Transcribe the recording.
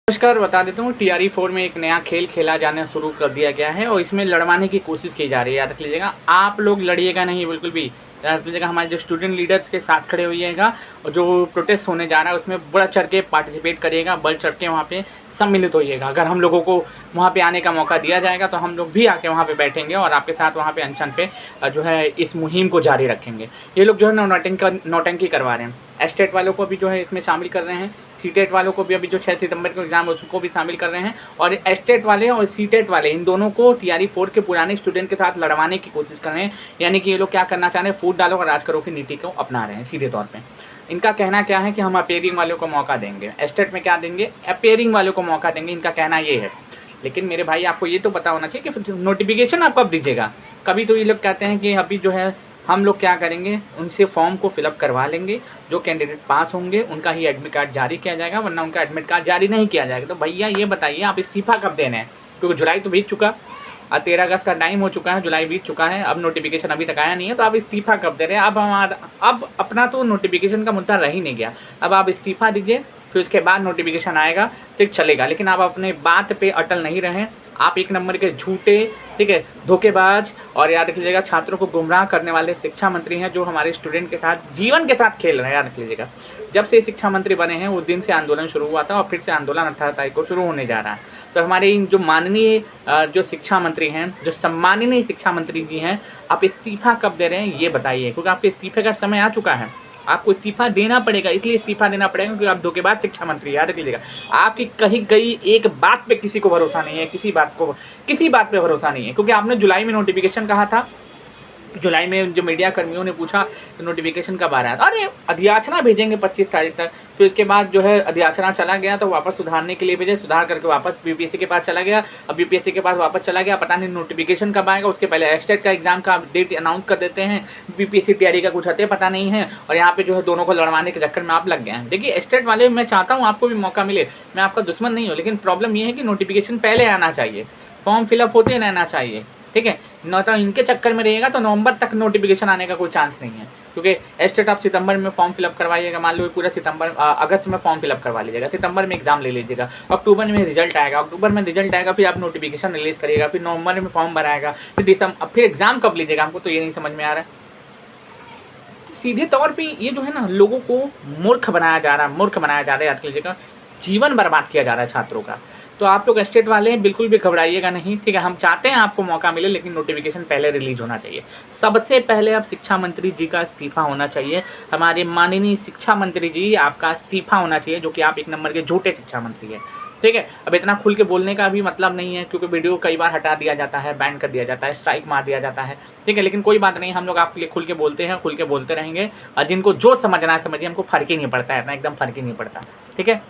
नमस्कार, बता देता हूँ टीआरई 4 में एक नया खेल खेला जाना शुरू कर दिया गया है और इसमें लड़वाने की कोशिश की जा रही है। याद रख लीजिएगा, आप लोग लड़िएगा नहीं बिल्कुल भी। याद रख लीजिएगा, हमारे जो स्टूडेंट लीडर्स के साथ खड़े होइएगा और जो प्रोटेस्ट होने जा रहा है उसमें बढ़ चढ़ के पार्टिसिपेट करिएगा, बढ़ चढ़ के वहाँ पे सम्मिलित होइएगा। अगर हम लोगों को वहाँ पे आने का मौका दिया जाएगा तो हम लोग भी आके वहाँ पे बैठेंगे और आपके साथ वहाँ पे अनशन पे जो है इस मुहिम को जारी रखेंगे। ये लोग जो है नौटंकी करवा रहे हैं। एस्टेट वालों को भी जो है इसमें शामिल कर रहे हैं, सीटेट वालों को भी अभी जो 6 सितंबर को एग्जाम है उसको भी शामिल कर रहे हैं और एस्टेट वाले और सीटेट वाले इन दोनों को टीआरई 4 के पुराने स्टूडेंट के साथ लड़वाने की कोशिश कर रहे हैं। यानी कि ये लोग क्या करना चाह रहे हैं, फूट डालो और राज करो की नीति को अपना रहे हैं सीधे तौर पे। इनका कहना क्या है कि हम अपेयरिंग वालों को मौका देंगे, एस्टेट में क्या देंगे, अपेयरिंग वालों को मौका देंगे, इनका कहना ये है। लेकिन मेरे भाई आपको ये तो पता होना चाहिए कि नोटिफिकेशन आप कब दीजिएगा। कभी तो ये लोग कहते हैं कि अभी जो है हम लोग क्या करेंगे, उनसे फॉर्म को फिलअप करवा लेंगे, जो कैंडिडेट पास होंगे उनका ही एडमिट कार्ड जारी किया जाएगा, वरना उनका एडमिट कार्ड जारी नहीं किया जाएगा। तो भैया ये बताइए आप इस्तीफा कब देने हैं, क्योंकि जुलाई तो बीत चुका, 13 अगस्त का टाइम हो चुका है, जुलाई बीत चुका है, अब नोटिफिकेशन अभी तक आया नहीं है, तो आप इस्तीफा कब दे रहे हैं। अब अपना तो नोटिफिकेशन का मुद्दा रह ही नहीं गया, अब आप इस्तीफा दीजिए, फिर उसके बाद नोटिफिकेशन आएगा तो चलेगा। लेकिन आप अपने बात पे अटल नहीं रहें, आप एक नंबर के झूठे, ठीक है, धोखेबाज और याद रख लीजिएगा छात्रों को गुमराह करने वाले शिक्षा मंत्री हैं, जो हमारे स्टूडेंट के साथ जीवन के साथ खेल रहे हैं। याद रख लीजिएगा, जब से शिक्षा मंत्री बने हैं उस दिन से आंदोलन शुरू हुआ था और फिर से आंदोलन 18 तारीख को शुरू होने जा रहा है। तो हमारे इन जो माननीय जो शिक्षा मंत्री हैं, जो सम्माननीय शिक्षा मंत्री जी हैं, आप इस्तीफा कब दे रहे हैं ये बताइए, क्योंकि आपके इस्तीफे का समय आ चुका है। आपको इस्तीफा देना पड़ेगा, इसलिए इस्तीफा देना पड़ेगा क्योंकि आप धोखेबाज शिक्षा मंत्री। याद रख लीजिएगा, आपकी कही गई एक बात पे किसी को भरोसा नहीं है, किसी बात पे भरोसा नहीं है, क्योंकि आपने जुलाई में नोटिफिकेशन कहा था। जुलाई में जो मीडिया कर्मियों ने पूछा तो नोटिफिकेशन कब आ रहा है, अरे अधियाचना भेजेंगे 25 तारीख तक। फिर उसके बाद जो है अधियाचना चला गया तो वापस सुधारने के लिए भेजे, सुधार करके वापस बीपीएससी के पास चला गया, अब बीपीएससी के पास वापस चला गया, पता नहीं नोटिफिकेशन कब आएगा। उसके पहले एस्टेट का एग्जाम का डेट अनाउंस कर देते हैं, बीपीएससी तैयारी का कुछ हते पता नहीं है, और यहाँ पे जो है दोनों को लड़वाने के चक्कर में आप लग गए हैं। देखिए एस्टेट वाले, मैं चाहता हूँ आपको भी मौका मिले, मैं आपका दुश्मन नहीं हूँ, लेकिन प्रॉब्लम ये है कि नोटिफिकेशन पहले आना चाहिए, फॉर्म फिलअप होते रहना चाहिए, ठीक है। न तो इनके चक्कर में रहेगा तो नवंबर तक नोटिफिकेशन आने का कोई चांस नहीं है, क्योंकि एस्टेट आप सितंबर में फॉर्म फिलअप करवाइएगा, मान लो पूरा अगस्त में फॉर्म फिलअप करवा लीजिएगा, सितंबर में एग्जाम ले लीजिएगा, अक्टूबर में रिजल्ट आएगा, फिर आप नोटिफिकेशन रिलीज करिएगा, फिर नवंबर में फॉर्म भराएगा, फिर दिसंबर, फिर एग्जाम कब लीजिएगा, हमको तो ये नहीं समझ में आ रहा है। सीधे तौर पे ये जो है ना, लोगों को मूर्ख बनाया जा रहा है, याद कीजिएगा, जीवन बर्बाद किया जा रहा है छात्रों का। तो आप लोग एस्टेट वाले हैं, बिल्कुल भी घबराइएगा नहीं, ठीक है। हम चाहते हैं आपको मौका मिले, लेकिन नोटिफिकेशन पहले रिलीज होना चाहिए। सबसे पहले अब शिक्षा मंत्री जी का इस्तीफा होना चाहिए, हमारे माननीय शिक्षा मंत्री जी आपका इस्तीफा होना चाहिए, जो कि आप एक नंबर के झूठे शिक्षा मंत्री हैं, ठीक है। अब इतना खुल के बोलने का भी मतलब नहीं है, क्योंकि वीडियो कई बार हटा दिया जाता है, बैन कर दिया जाता है, स्ट्राइक मार दिया जाता है, ठीक है। लेकिन कोई बात नहीं, हम लोग आपके लिए खुल के बोलते हैं, खुल के बोलते रहेंगे, और जिनको जो समझना है समझिए, हमको फर्क ही नहीं पड़ता है, इतना एकदम फर्क ही नहीं पड़ता, ठीक है।